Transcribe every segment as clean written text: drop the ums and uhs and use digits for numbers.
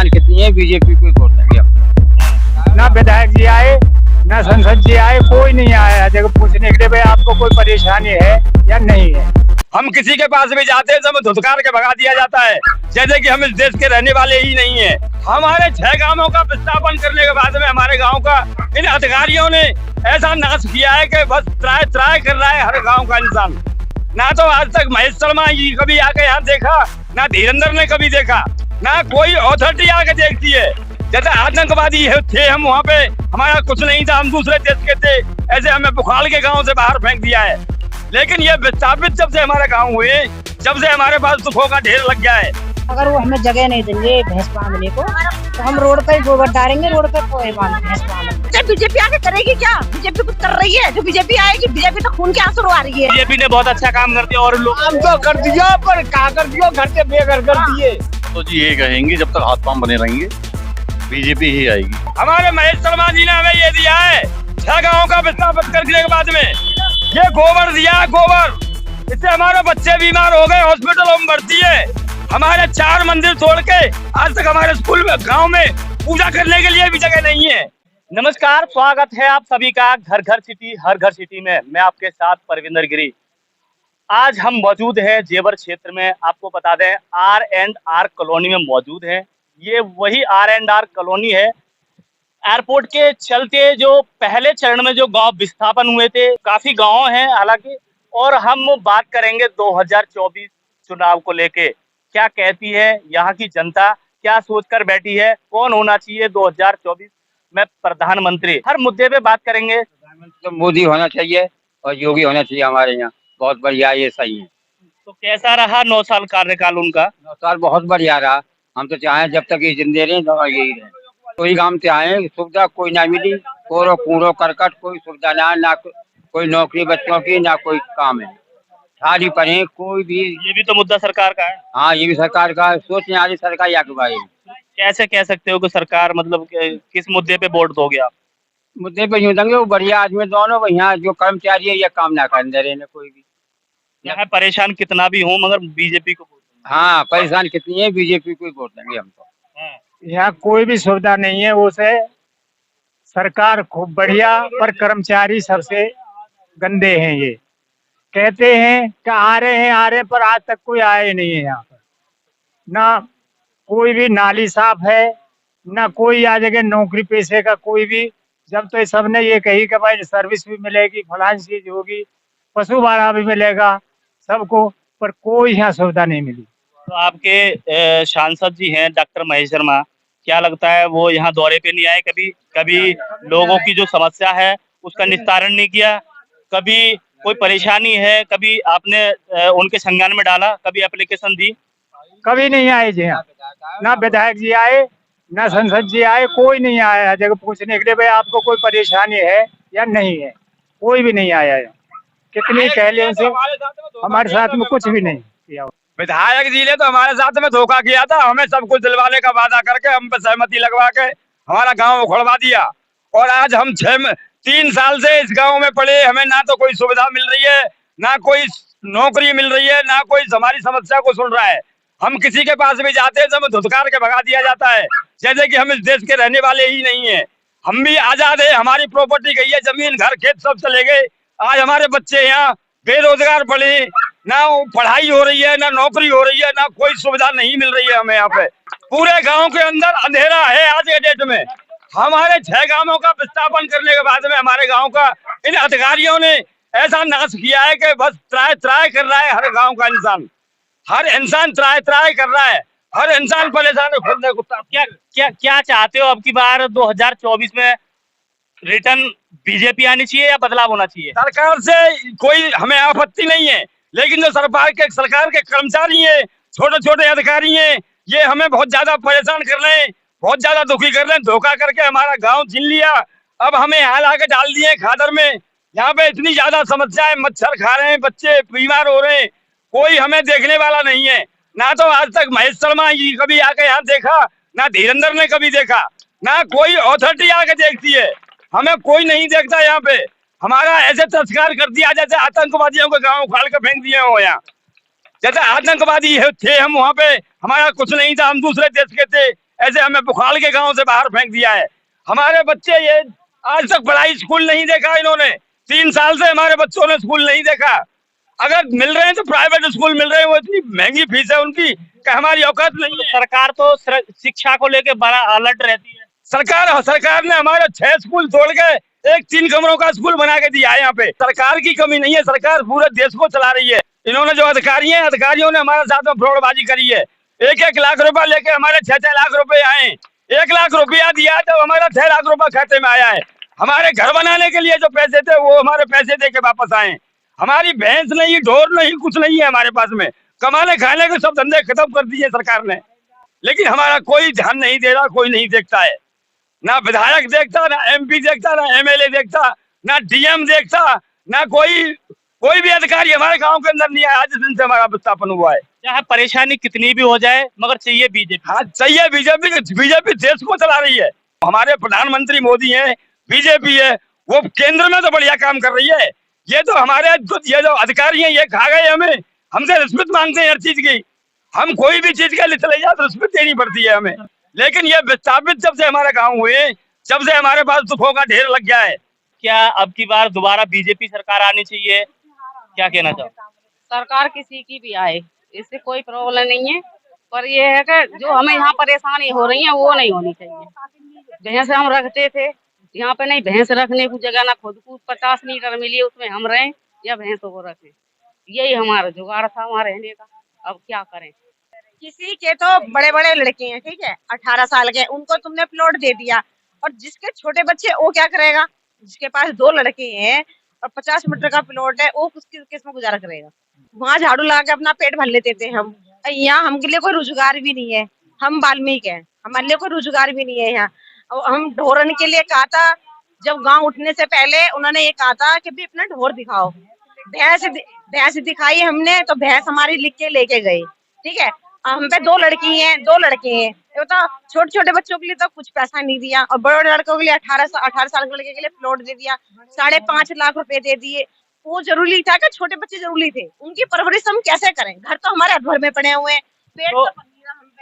परेशानी कितनी है, बीजेपी को ही वोट देंगे हम। ना विधायक जी आए ना संसद जी आए, कोई नहीं आया जगह पूछने के लिए भाई आपको कोई परेशानी है या नहीं है। हम किसी के पास भी जाते हैं तो हमें धुतकार के भगा दिया जाता है, जैसे कि हम इस देश के रहने वाले ही नहीं है। हमारे 6 गांवों का विस्थापन करने के बाद में हमारे गांव का इन अधिकारियों ने ऐसा नाश किया है कि बस त्राय त्राय कर रहा है हर गांव का इंसान। ना तो आज तक महेश शर्मा जी कभी आके यहाँ देखा, ना धीरेन्द्र ने कभी देखा, ना कोई अथॉरिटी आके देखती है। जैसे आतंकवादी थे हम, वहाँ पे हमारा कुछ नहीं था, हम दूसरे देश के थे, ऐसे हमें बुखाल के गाँव से बाहर फेंक दिया है। लेकिन ये विस्थापित जब से हमारे गाँव हुए, जब से हमारे पास दुखों का ढेर लग गया है। अगर वो हमें जगह नहीं देंगे भैंस बांधने को तो हम रोड पे गोबर डालेंगे, रोड पे कोई भैंस बांधेंगे। बीजेपी आगे करेगी क्या? बीजेपी कुछ कर रही है? जो बीजेपी आएगी, बीजेपी तो खून के आंसू आ रही है। बीजेपी ने बहुत अच्छा काम कर दिया और लोग काम तो कर दिया पर क्या कर दिया, घर से बेघर कर दिए। तो जी ये कहेंगे जब तक हाथ पांव बने रहेंगे बीजेपी ही आएगी। हमारे महेश शर्मा जी ने हमें ये दिया है 6 गाँव का विस्थापित करने के बाद में ये गोबर दिया है, गोबर। इससे हमारे बच्चे बीमार हो गए, हॉस्पिटलों में भर्ती है। हमारे 4 मंदिर तोड़ के आज तक हमारे स्कूल में गांव में पूजा करने के लिए भी जगह नहीं है। नमस्कार, स्वागत है आप सभी का घर घर सिटी हर घर सिटी में। मैं आपके साथ परविंदर गिरी। आज हम मौजूद हैं जेवर क्षेत्र में। आपको बता दें R&R कॉलोनी में मौजूद हैं। ये वही R&R कॉलोनी है। एयरपोर्ट के चलते जो पहले चरण में जो गांव विस्थापन हुए थे, काफी गांव हैं हालांकि, और हम बात करेंगे 2024 चुनाव को लेके। क्या कहती है यहाँ की जनता, क्या सोचकर बैठी है, कौन होना चाहिए 2024 में प्रधानमंत्री। हर मुद्दे पे बात करेंगे। तो मोदी होना चाहिए और योगी होना चाहिए हमारे यहाँ, बहुत बढ़िया, ये सही है। तो कैसा रहा 9 साल कार्यकाल उनका? 9 साल बहुत बढ़िया रहा। हम तो चाहें जब तक ये जिंदे रहे तो यही रहे। कोई काम से आए सुविधा कोई ना मिली, कोरो कूड़ो करकट कोई सुविधा ना कोई नौकरी बच्चों की, ना कोई काम है, खाली पड़े कोई भी। ये भी तो मुद्दा सरकार का है। हाँ, ये भी सरकार का सोचने वाली सरकार या के बारे में। कैसे कह सकते हो कि सरकार मतलब किस मुद्दे पे वोट दोगे आप? मुद्दे पे यूँ देंगे वो बढ़िया आदमी दोनों, यहाँ जो कर्मचारी है ये काम ना करने रहे ना कोई भी। यहाँ परेशान कितना भी हूँ मगर बीजेपी को वोट दूंगा। हाँ, परेशान कितनी है, बीजेपी को ही वोट देंगे हम तो। यहाँ कोई भी सुविधा नहीं है, उसे सरकार खूब बढ़िया पर कर्मचारी सबसे गंदे हैं। ये कहते हैं कि आ रहे हैं पर आज तक कोई आया ही नहीं है यहाँ पर। ना कोई भी नाली साफ है, ना कोई आ जगह नौकरी पेशे का कोई भी। जब तो सबने ये कही कि भाई सर्विस भी मिलेगी, फलानी चीज होगी, पशु भाड़ा भी मिलेगा सबको, पर कोई यहाँ सुविधा नहीं मिली। तो आपके सांसद जी हैं डॉक्टर महेश शर्मा, क्या लगता है वो यहाँ दौरे पे नहीं आए? कभी लोगों की जो समस्या है उसका निस्तारण नहीं किया? कभी कोई परेशानी है, कभी आपने उनके संज्ञान में डाला, कभी एप्लीकेशन दी? कभी नहीं आए जी यहाँ। ना विधायक जी आए ना संसद जी आए, कोई नहीं आया जगह पूछने के लिए भाई आपको कोई परेशानी है या नहीं है, कोई भी नहीं आया। कितनी कह ले उनसे, हमारे साथ में कुछ भी नहीं किया। विधायक जी ने तो हमारे साथ में धोखा किया था, हमें सब कुछ दिलवाने का वादा करके हम पे सहमति लगवा के हमारा गांव उखड़वा दिया। और आज हम 3 साल से इस गांव में पड़े, हमें ना तो कोई सुविधा मिल रही है, ना कोई नौकरी मिल रही है, ना कोई हमारी समस्या को सुन रहा है। हम किसी के पास भी जाते हैं तो हमें धुतकार के भगा दिया जाता है, जैसे कि हम इस देश के रहने वाले ही नहीं है। हम भी आजाद है, हमारी प्रॉपर्टी गई है, जमीन घर खेत सब चले गए। आज हमारे बच्चे यहाँ बेरोजगार पड़े, ना पढ़ाई हो रही है, ना नौकरी हो रही है, ना कोई सुविधा नहीं मिल रही है हमें यहाँ पे। पूरे गांव के अंदर अंधेरा है आज के डेट में। हमारे 6 गांवों का विस्थापन करने के बाद में हमारे गांव का इन अधिकारियों ने ऐसा नाश किया है कि बस त्राय त्राय कर रहा है हर गांव का इंसान। हर इंसान त्राय त्राय कर रहा है, हर इंसान परेशान है। खुद को क्या चाहते हो अब की बार 2024 में रिटर्न बीजेपी आनी चाहिए या बदलाव होना चाहिए? सरकार से कोई हमें आपत्ति नहीं है, लेकिन जो सरकार के कर्मचारी हैं, छोटे छोटे अधिकारी हैं, ये हमें बहुत ज्यादा परेशान कर रहे हैं, बहुत ज्यादा दुखी कर रहे हैं। धोखा करके हमारा गांव छीन लिया, अब हमें यहाँ लाके डाल दिए खादर में। यहाँ पे इतनी ज्यादा समस्याएं, मच्छर खा रहे हैं, बच्चे बीमार हो रहे हैं, कोई हमें देखने वाला नहीं है। ना तो आज तक महेश शर्मा जी कभी आके यहाँ देखा, ना धीरेन्द्र ने कभी देखा, ना कोई अथॉरिटी आके देखती है। हमें कोई नहीं देखता यहाँ पे। हमारा ऐसे तिरस्कार कर दिया जैसे आतंकवादियों के गांव उखाड़ के फेंक दिए हो। यहाँ जैसे आतंकवादी थे हम, वहाँ पे हमारा कुछ नहीं था, हम दूसरे देश के थे, ऐसे हमें बुखाल के गांव से बाहर फेंक दिया है। हमारे बच्चे ये आज तक पढ़ाई स्कूल नहीं देखा इन्होंने, 3 साल से हमारे बच्चों ने स्कूल नहीं देखा। अगर मिल रहे हैं तो प्राइवेट स्कूल मिल रहे हैं, वो इतनी महंगी फीस है उनकी कि हमारी औकात नहीं है। सरकार तो शिक्षा को लेके बड़ा अलर्ट रहती है। सरकार ने हमारे 6 स्कूल तोड़ के एक 3 कमरों का स्कूल बना के दिया है। यहाँ पे सरकार की कमी नहीं है, सरकार पूरे देश को चला रही है। इन्होंने जो अधिकारियों ने हमारे साथ में फ्रॉडबाजी करी है। 1-1 लाख रुपया लेके हमारे 6-6 लाख रुपए आए। 1 लाख रुपया दिया तो हमारा 6 लाख रुपया खाते में आया है। हमारे घर बनाने के लिए जो पैसे थे वो हमारे पैसे दे के वापस आए। हमारी भैंस नहीं, ढोर नहीं, कुछ नहीं है हमारे पास में। कमाने खाने के सब धंधे खत्म कर दिए सरकार ने, लेकिन हमारा कोई ध्यान नहीं दे रहा, कोई नहीं देखता है। ना विधायक देखता, ना MP देखता, ना MLA देखता, ना DM देखता, ना कोई भी अधिकारी हमारे गांव के अंदर नहीं आया आज दिन से हमारा विस्थापन हुआ है। चाहे परेशानी कितनी भी हो जाए मगर चाहिए बीजेपी। हाँ चाहिए बीजेपी देश को चला रही है। हमारे प्रधानमंत्री मोदी हैं, बीजेपी है, वो केंद्र में तो बढ़िया काम कर रही है। ये तो हमारे ये जो अधिकारी हैं ये खा गए हमें, हमसे रिश्वत मांगते हैं हर चीज की। हम कोई भी चीज के लिए चले जाए तो रिश्वत देनी पड़ती है हमें। लेकिन ये विस्थापित जब से हमारे गाँव हुए, जब से हमारे पास दुखों का ढेर लग गया है। क्या अब की बार दोबारा बीजेपी सरकार आनी चाहिए, क्या कहना चाहो? सरकार किसी की भी आए इससे कोई प्रॉब्लम नहीं है, पर ये है कि जो हमें यहाँ परेशानी हो रही है वो नहीं होनी चाहिए। भैंस हम रखते थे, यहाँ पे नहीं भैंस रखने की जगह, ना खुद को 50 मीटर मिली उसमें हम रहें या भैंसों को रखें। यही हमारा जुगाड़ था वहाँ रहने का। अब क्या करें? किसी के तो बड़े बड़े लड़के हैं, ठीक है, 18 साल के, उनको तुमने प्लॉट दे दिया, और जिसके छोटे बच्चे वो क्या करेगा? जिसके पास 2 लड़के हैं और 50 मीटर का प्लॉट है, वो किसमें गुजारा करेगा? वहाँ झाड़ू लगा के अपना पेट भर लेते थे हम। यहाँ हमके लिए कोई रोजगार भी नहीं है, हम वाल्मीकि हैं, हमारे लिए कोई रोजगार भी नहीं है यहाँ। हम ढोरन के लिए कहा था, जब गांव उठने से पहले उन्होंने ये कहा था कि भी अपना ढोर दिखाओ। भैंस दिखाई हमने तो भैंस हमारी लिख के लेके गए, ठीक है। हम पे 2 लड़की हैं, 2 लड़के हैं, तो छोटे छोटे बच्चों के लिए तो कुछ पैसा नहीं दिया, और बड़े बड़े लड़कों के लिए 18 साल के लड़के के लिए प्लॉट दे दिया, 5.5 लाख रुपए दे दिए। वो जरूरी था कि छोटे बच्चे जरूरी थे, उनकी परवरिश हम कैसे करें? घर तो हमारे घर में पड़े हुए हैं, पेट तो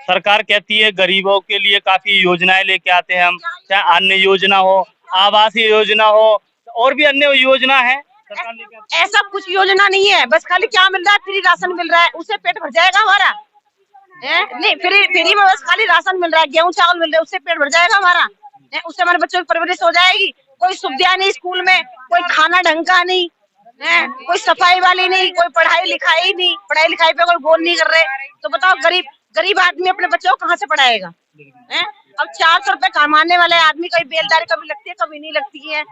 सरकार कहती है गरीबों के लिए काफी योजनाएं लेके आते हैं हम, चाहे अन्य योजना हो, आवासीय योजना हो, और भी अन्य योजना है सरकार लेके आती है। ऐसा कुछ योजना नहीं है, बस खाली क्या मिल रहा है, फ्री राशन मिल रहा है, उससे पेट भर जाएगा हमारा? नहीं, फ्री में बस खाली राशन मिल रहा है, गेहूं चावल मिल रहा है, उससे पेट भर जाएगा हमारा? उससे हमारे बच्चों की परवरिश हो जाएगी? कोई सुविधा नहीं स्कूल में, कोई खाना ढंग का नहीं है, कोई सफाई वाली नहीं, कोई पढ़ाई लिखाई नहीं, पढ़ाई लिखाई पे कोई गौर नहीं कर रहे। तो बताओ गरीब आदमी अपने बच्चों को कहाँ से पढ़ाएगा? अब 400 रुपए कमाने वाले आदमी कभी बेलदारी कभी लगती है, कभी नहीं लगती है,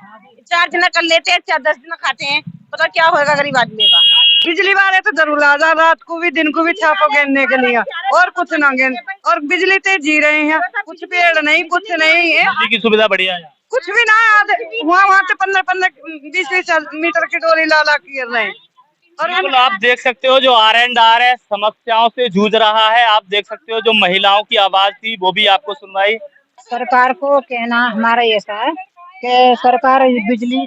4 दिन कर लेते हैं, 10 दिन खाते हैं, पता क्या होगा गरीब आदमी का? बिजली वाले तो जरूर आ जा, रात को भी दिन को भी छापो गिनने के लिए, और कुछ ना गिन, और बिजली ते जी रहे हैं, कुछ पेड़ नहीं, कुछ नहीं है, बिजली की सुविधा बढ़िया है, कुछ भी ना। वहाँ से 15-20 मीटर की डोरी ला गिर रहे हैं। और बिल्कुल आप देख सकते हो जो R&R है समस्याओं से जूझ रहा है। आप देख सकते हो जो महिलाओं की आवाज थी वो भी आपको सुनवाई। सरकार को कहना हमारा ऐसा है कि सरकार बिजली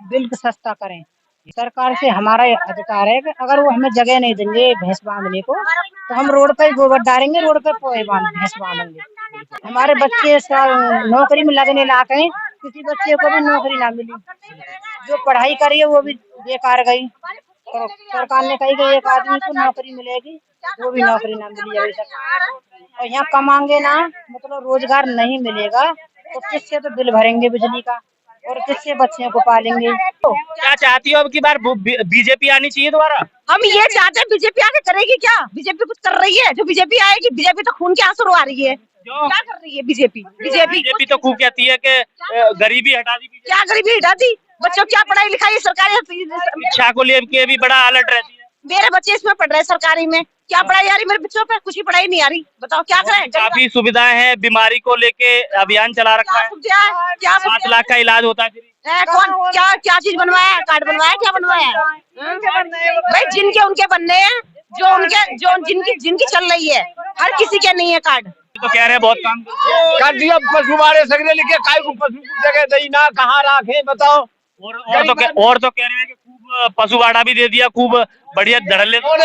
बिल सस्ता करें। सरकार से हमारा अधिकार है कि अगर वो हमें जगह नहीं देंगे भैंस बांधने को, तो हम रोड पर गोबर डालेंगे, रोड पर पोए भैंस बांधेंगे। हमारे बच्चे नौकरी में लगने लायक हैं, किसी बच्चे को भी नौकरी ना मिली, जो पढ़ाई करी है वो भी बेकार गई। तो सरकार ने कही कि एक आदमी को नौकरी मिलेगी, वो भी नौकरी ना मिली अभी तक। और यहाँ कमाएंगे ना, मतलब रोजगार नहीं मिलेगा, तो किससे तो बिल भरेंगे बिजली का, और किससे बच्चों को पालेंगे? क्या चाहती हो अब की बार बीजेपी आनी चाहिए दोबारा? हम ये चाहते हैं, बीजेपी आके करेगी क्या? बीजेपी कुछ कर रही है? जो बीजेपी आएगी, बीजेपी तो खून के आंसू आ रही है। क्या कर रही है बीजेपी तो खूब कहती है कि गरीबी हटा दी। क्या गरीबी हटा दी? बच्चों क्या पढ़ाई लिखाई सरकारी शिक्षा को लेके भी बड़ा अलर्ट रहती है। मेरे बच्चे इसमें पढ़ रहे हैं सरकारी में, क्या पढ़ाई आ रही मेरे बच्चों पे? कुछ ही पढ़ाई नहीं आ रही, बताओ क्या करें? काफी सुविधाएं हैं, बीमारी को लेके अभियान चला रखा है, क्या 5 लाख का इलाज होता है। कौन क्या चीज बनवाया है? कार्ड बनवाया, क्या बनवाया? भाई जिनके उनके बनने हैं, जो जिनकी चल रही है, हर किसी के नहीं है कार्ड। तो कह रहे हैं बहुत काम कर दिया, पशु मारे सगरे लिखे, काय को पशु की जगह दई ना, कहाँ रखे बताओ? और तो कह रहे हैं कि खूब पशुवाड़ा भी दे दिया, खूब बढ़िया धड़ल्ले। कौन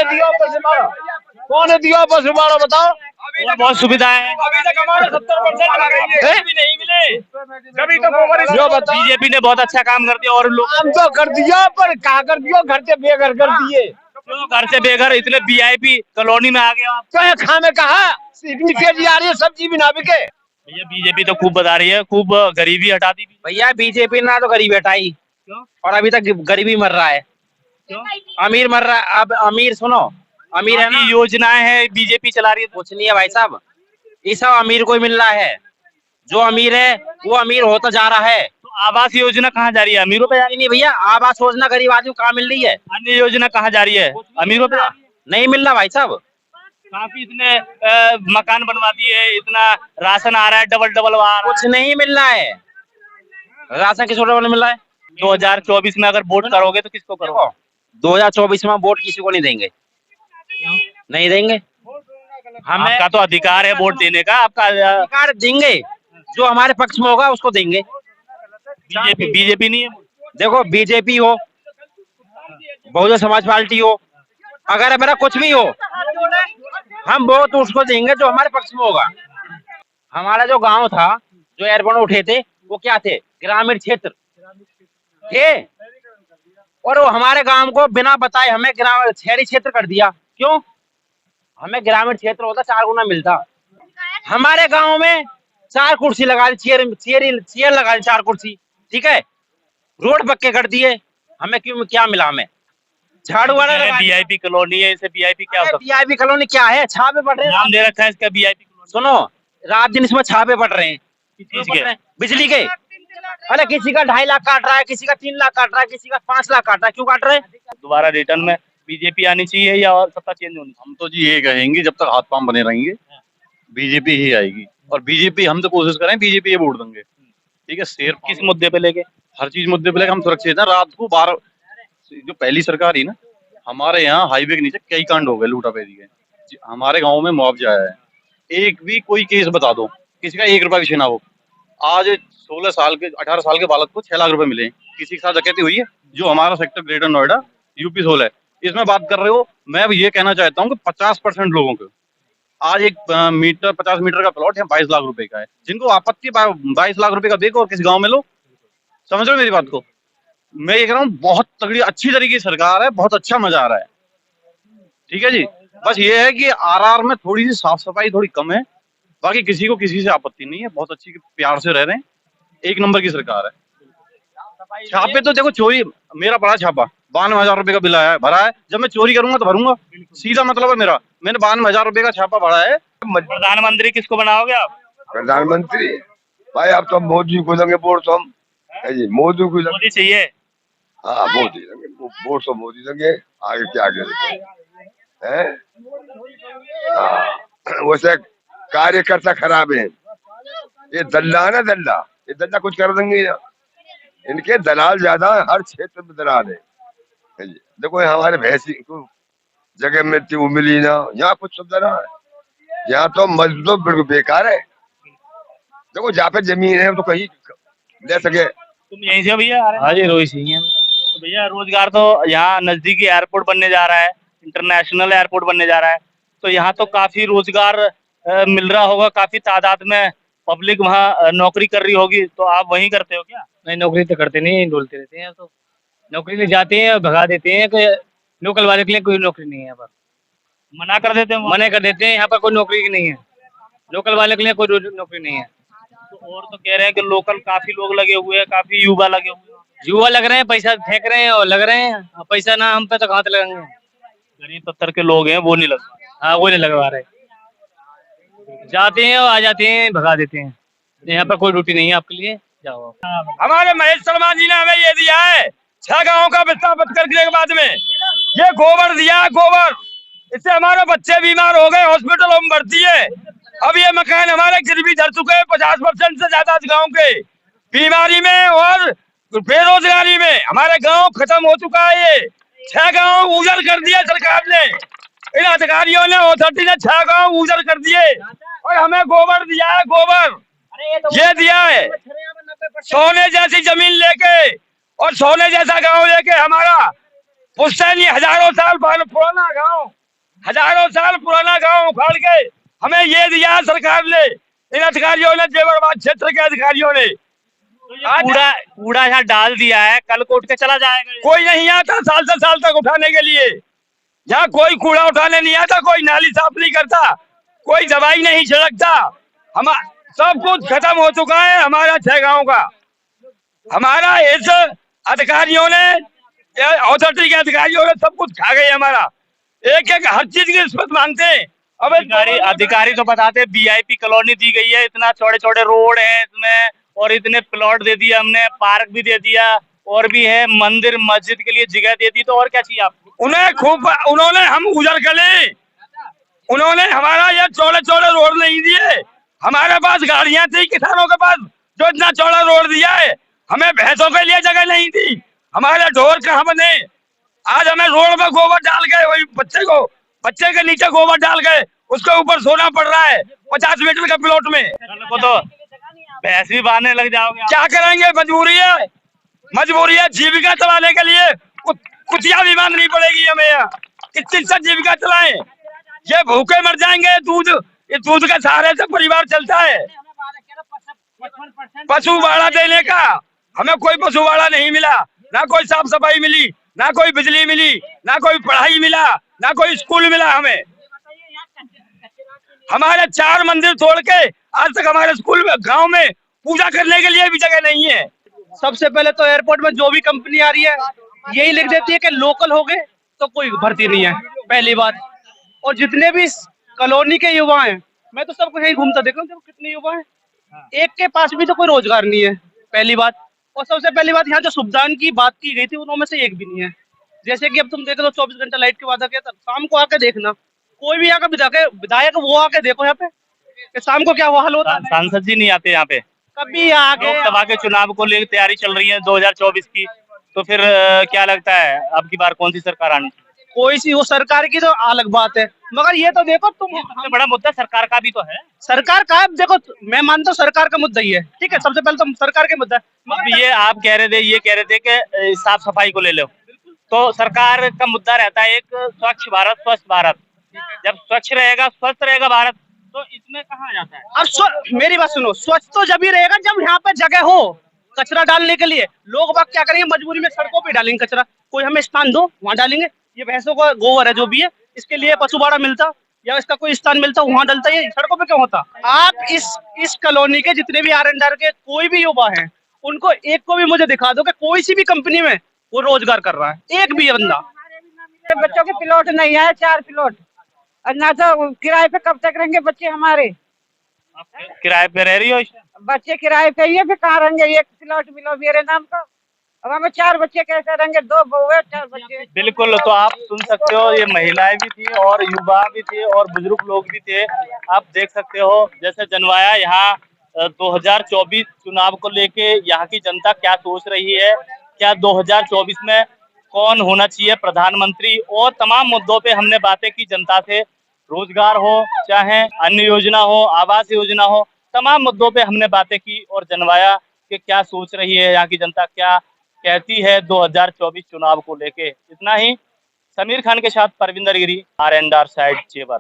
दिया पशु मारा बताओ? और बहुत सुविधाएं हैं। अभी तक हमारे 70% भी नहीं मिले। कभी तो जो बीजेपी ने बहुत अच्छा काम कर दिया और लोग काम तो कर दिया, पर क्या कर दिया, घर से बेघर कर दिए। क्यों घर से बेघर, इतने वीआईपी कॉलोनी में आ गए आप? कहे खाने कहा इतनी तेजी आ रही है, सब्जी भी ना बिके। भैया बीजेपी तो खूब बता रही है, खूब गरीबी हटा दी। भैया बीजेपी ना तो गरीबी हटाई और अभी तक गरीबी मर रहा है। क्यों? अमीर मर रहा है। अब अमीर सुनो, अमीर है ना, योजनाएं हैं बीजेपी चला रही है। कुछ नहीं है भाई साहब, ये सब अमीर को ही मिल रहा है। जो अमीर है वो अमीर होता जा रहा है। तो आवास योजना कहाँ जा रही है? अमीरों पे जा रही नहीं भैया, आवास योजना गरीब आदमी को कहाँ मिल रही है? है। अन्य योजना कहाँ जा रही है? अमीरों पे जा रही है। नहीं मिल रहा भाई साहब। काफी इतने मकान बनवा दिए, इतना राशन आ रहा है, डबल डबल आ रहा है। कुछ नहीं मिल रहा है, राशन किस डबल मिल रहा है? 2024 में अगर वोट करोगे तो किसको करोगे? 2024 में वोट किसी को नहीं देंगे, नहीं देंगे। हमें आपका तो अधिकार है वोट देने का, आपका अधिकार देंगे, जो हमारे पक्ष में होगा उसको देंगे। बीजेपी नहीं है। देखो बीजेपी हो, बहुजन समाज पार्टी हो, अगर मेरा कुछ भी हो, हम वोट उसको देंगे जो हमारे पक्ष में होगा। हमारा जो गांव था, जो एयरपोर्ट उठे थे, वो क्या थे? ग्रामीण क्षेत्र थे, और वो हमारे गांव को बिना बताए हमें शहरी क्षेत्र कर दिया। क्यों? हमें ग्रामीण क्षेत्र होता 4 गुना मिलता। हमारे गांव में 4 कुर्सी लगा दी, चेयर लगा दी 4 कुर्सी, ठीक है, रोड पक्के कर दिए। हमें क्यों, क्या मिला? हमें झाड़ू वाला वीआईपी कॉलोनी है, इसे वीआईपी क्या होता है? वीआईपी कॉलोनी क्या है? छापे पड़ रहे हैं, नाम दे रखा है इसका वीआईपी कॉलोनी। सुनो, रात दिन इसमें छापे पड़ रहे हैं। किस चीज के? बिजली के। अरे किसी का 2.5 लाख काट रहा है, किसी का 3 लाख काट रहा है, किसी का 5 लाख काट रहा है। क्यों काट रहे हैं? दोबारा रिटर्न में बीजेपी आनी चाहिए या और सत्ता चेंज होनी चाहिए? हम तो जी ये कहेंगे, जब तक हाथ पांव बने रहेंगे बीजेपी ही आएगी। और बीजेपी, हम तो कोशिश करें बीजेपी ये वोट देंगे, ठीक है। शेर किस मुद्दे पे लेके? हर चीज मुद्दे पे लेके हम सुरक्षित हैं। रात को 12 जो पहली सरकार ही ना, हमारे यहाँ हाईवे के नीचे कई कांड हो गए, लूटापेरी के। हमारे गांव में मुआवजा है, एक भी कोई केस बता दो, किसी का 1 रुपया पीछे ना हो। आज 16 साल के 18 साल के बालक को 6 लाख रुपए मिले। किसी के साथ डकैती हुई है? जो हमारा सेक्टर ग्रेटर नोएडा यूपी 16 है, इसमें बात कर रहे हो। मैं अब ये कहना चाहता हूँ कि 50% लोगों को आज 50 मीटर का प्लॉट है 22 लाख रुपए का है। जिनको आपत्ति 22 लाख रुपए का देखो और किस गांव में लो। समझ रहे हो मेरी बात को? मैं ये कह रहा हूँ, बहुत तगड़ी अच्छी तरीके की सरकार है, बहुत अच्छा मजा आ रहा है, ठीक है जी। बस ये है कि आरआर में थोड़ी सी साफ सफाई थोड़ी कम है, बाकी किसी को किसी से आपत्ति नहीं है, बहुत अच्छी प्यार से रह रहे हैं, 1 नंबर की सरकार है। छापे तो देखो, चोरी मेरा बड़ा छापा 52,000 रुपए का बिल आया है, भरा है। जब मैं चोरी करूंगा तो भरूंगा, सीधा मतलब है मेरा। मैंने 52,000 रुपए का छापा भरा है। प्रधानमंत्री किसको बनाओगे आप? प्रधानमंत्री भाई, आप तो मोदी को देंगे वोट, तो हम है जी मोदी को देंगे। मोदी चाहिए। हाँ मोदी देंगे वोट, तो मोदी देंगे। आगे क्या है? वैसे कार्यकर्ता खराब है, ये दल्ला है ना, दल्ला, ये दल्ला कुछ कर देंगे ना। इनके दलाल ज्यादा है, हर क्षेत्र में दलाल है जी। देखो हमारे भैंसी को जगह में वो मिली ना, यहाँ कुछ सुविधा ना है। यहाँ तो मजदूर बिल्कुल बेकार है। देखो जहाँ पे जमीन है तो कहीं ले सके। तुम यहीं से भैया? हाँ जी, रोहित सिंह है। तो भैया रोजगार तो यहाँ नजदीकी एयरपोर्ट बनने जा रहा है, इंटरनेशनल एयरपोर्ट बनने जा रहा है, तो यहाँ तो काफी रोजगार मिल रहा होगा, काफी तादाद में पब्लिक वहाँ नौकरी कर रही होगी, तो आप वहीं करते हो क्या? नहीं, नौकरी तो करते नहीं, डोलते रहते हैं। तो नौकरी ले जाते हैं, भगा देते हैं कि लोकल वाले के लिए कोई नौकरी नहीं है यहाँ पर। मना कर देते हैं? मना कर देते हैं, यहाँ पर कोई नौकरी नहीं है, लोकल वाले के लिए कोई नौकरी नहीं है। तो और तो कह रहे हैं कि लोकल काफी लोग लगे हुए हैं, काफी युवा लगे हुए हैं। युवा लग रहे हैं, पैसा फेंक रहे हैं और लग रहे हैं। पैसा ना हम पे तो कहाँ से लगाएंगे? गरीब तत्तर के लोग हैं, वो नहीं लग। हाँ, वो नहीं लगवा रहे, जाते हैं और आ जाते हैं, भगा देते हैं। यहाँ पर कोई ड्यूटी नहीं है आपके लिए, जाओ। हमारे महेश शर्मा जी ने हमें ये दिया है 6 गाँव का विस्थापित करने के बाद में ये गोबर दिया, गोबर। इससे हमारे बच्चे बीमार हो गए, हॉस्पिटलों में भर्ती है। अब ये मकान हमारे गिरवी धर चुके हैं 50% से ज्यादा गाँव के, बीमारी में और बेरोजगारी में हमारे गांव खत्म हो चुका है। ये 6 गांव उजड़ कर दिया सरकार ने, इन अधिकारियों ने, अथॉरिटी ने 6 गांव उजड़ कर दिए और हमें गोबर दिया है, गोबर ये दिया है। सोने जैसी जमीन लेके और सोने जैसा गांव लेके हमारा पुश्तैनी हजारों साल पुराना गांव, हजारों साल पुराना गांव उखाड़ के हमें ये दिया सरकार ने, इन अधिकारियों ने, जेवरबाद क्षेत्र के अधिकारियों ने। आज कूड़ा कूड़ा यहाँ डाल दिया है, कल को उठ के चला जाएगा। कोई नहीं आता साल से साल तक उठाने के लिए। यहाँ कोई कूड़ा उठाने नहीं आता, कोई नाली साफ नहीं करता, कोई दवाई नहीं छिड़कता। हम सब कुछ खत्म हो चुका है हमारा 6 गाँव का। हमारा इस अधिकारियों ने, अथॉरिटी के अधिकारियों ने सब कुछ खा गए हमारा। एक एक हर चीज की रिश्वत मांगते हैं। अब अधिकारी तो बताते वीआईपी कॉलोनी दी गई है, इतना चौड़े चौड़े रोड है इसमें, और इतने प्लॉट दे दिया हमने, पार्क भी दे दिया, और भी है मंदिर मस्जिद के लिए जगह दे दी, तो और क्या चाहिए आपको? उन्होंने हम उजड़ गले, उन्होंने हमारा ये चौड़े चौड़े रोड नहीं दिए। हमारे पास गाड़ियां थी किसानों के पास, जो इतना चौड़ा रोड दिया है। हमें भैंसों के लिए जगह नहीं दी, हमारे ढोर कहाँ बने। आज हमें रोड में गोबर डाल गए, वही बच्चे के नीचे गोबर डाल गए, उसके ऊपर सोना पड़ रहा है 50 मीटर के प्लॉट में। कल को तो भैंस भी बांधने लग जाओगे। क्या करेंगे, मजबूरी है जीविका चलाने के लिए। कुतिया भी बांधनी पड़ेगी हमें यहाँ, किस से जीविका चलाएं। ये भूखे मर जाएंगे, इस दूध के सहारे से परिवार चलता है। पशुवाड़ा देने का हमें कोई पशुवाड़ा नहीं मिला, ना कोई साफ सफाई मिली, ना कोई बिजली मिली, ना कोई पढ़ाई मिला, ना कोई स्कूल मिला हमें। हमारे 4 मंदिर तोड़ के आज तक हमारे स्कूल में, गांव में पूजा करने के लिए भी जगह नहीं है। सबसे पहले तो एयरपोर्ट में जो भी कंपनी आ रही है यही लिख देती है कि लोकल हो गए तो कोई भर्ती नहीं है, पहली बात। और जितने भी कॉलोनी के युवा हैं, मैं तो सबको यही घूमता देख रहा हूँ, देखो कितने युवा हैं, एक के पास भी तो कोई रोजगार नहीं है, पहली बात। और सबसे पहली बात, यहाँ जो सुविधाओं की बात की गई थी उनमें से एक भी नहीं है। जैसे कि अब तुम देख लो 24 घंटा लाइट के वादा किया था, शाम को आके देखना, कोई भी यहाँ का विधायक वो आके देखो यहाँ पे कि शाम को क्या हाल होता है। सांसद जी नहीं आते यहाँ पे कभी आगे। लोकसभा के चुनाव को लेकर तैयारी चल रही है 2024 की, तो फिर क्या लगता है अब की बार कौन सी सरकार आनी? कोई सी वो सरकार की तो अलग बात है, मगर ये तो देखो तुम, सबसे बड़ा मुद्दा सरकार का भी तो है। सरकार का देखो, मैं मानता हूँ सरकार का मुद्दा ही है, ठीक है, सबसे पहले तो सरकार के मुद्दा। अब ये आप कह रहे थे कि साफ सफाई को ले लो, तो सरकार का मुद्दा रहता है एक स्वच्छ भारत, स्वस्थ भारत। जब स्वच्छ रहेगा, स्वस्थ रहेगा भारत, तो इसमें कहाँ जाता है? अब मेरी बात सुनो, स्वच्छ तो जब ही रहेगा जब यहाँ पे जगह हो कचरा डालने के लिए। लोग बाग क्या करेंगे, मजबूरी में सड़कों पे डालेंगे कचरा, कोई हमें स्थान दो वहाँ डालेंगे। ये भैंसों का गोबर है जो भी है, इसके लिए पशुवाड़ा मिलता या इसका कोई स्थान मिलता, वहाँ डलता, ये सड़कों पे क्यों होता? आप इस कॉलोनी के जितने भी R&R के कोई भी युवा है, उनको एक को भी मुझे दिखा दो कि कोई सी भी कंपनी में वो रोजगार कर रहा है, एक भी बंदा। बच्चों के प्लॉट नहीं है, 4 प्लॉट, और ना तो किराए पे कब तक रहेंगे बच्चे हमारे। किराए पे रह रही हो? बच्चे किराए पे ही है, फिर कहाँ रहेंगे? एक प्लॉट मिलो मेरे नाम का, अब हमें 4 बच्चे कैसे रहेंगे? 2 बहू है, 4 बच्चे। बिल्कुल, तो आप सुन सकते हो, ये महिलाएं भी थी और युवा भी थे और बुजुर्ग लोग भी थे। आप देख सकते हो जैसे जनवाया यहाँ 2024 चुनाव को लेके यहाँ की जनता क्या सोच रही है, क्या 2024 में कौन होना चाहिए प्रधानमंत्री, और तमाम मुद्दों पे हमने बातें की जनता से। रोजगार हो, चाहे अन्य योजना हो, आवास योजना हो, तमाम मुद्दों पे हमने बातें की और जनवाया कि क्या सोच रही है यहाँ की जनता, क्या कहती है 2024 चुनाव को लेके। इतना ही, समीर खान के साथ परविंदर गिरी, R&R साइड जेवर।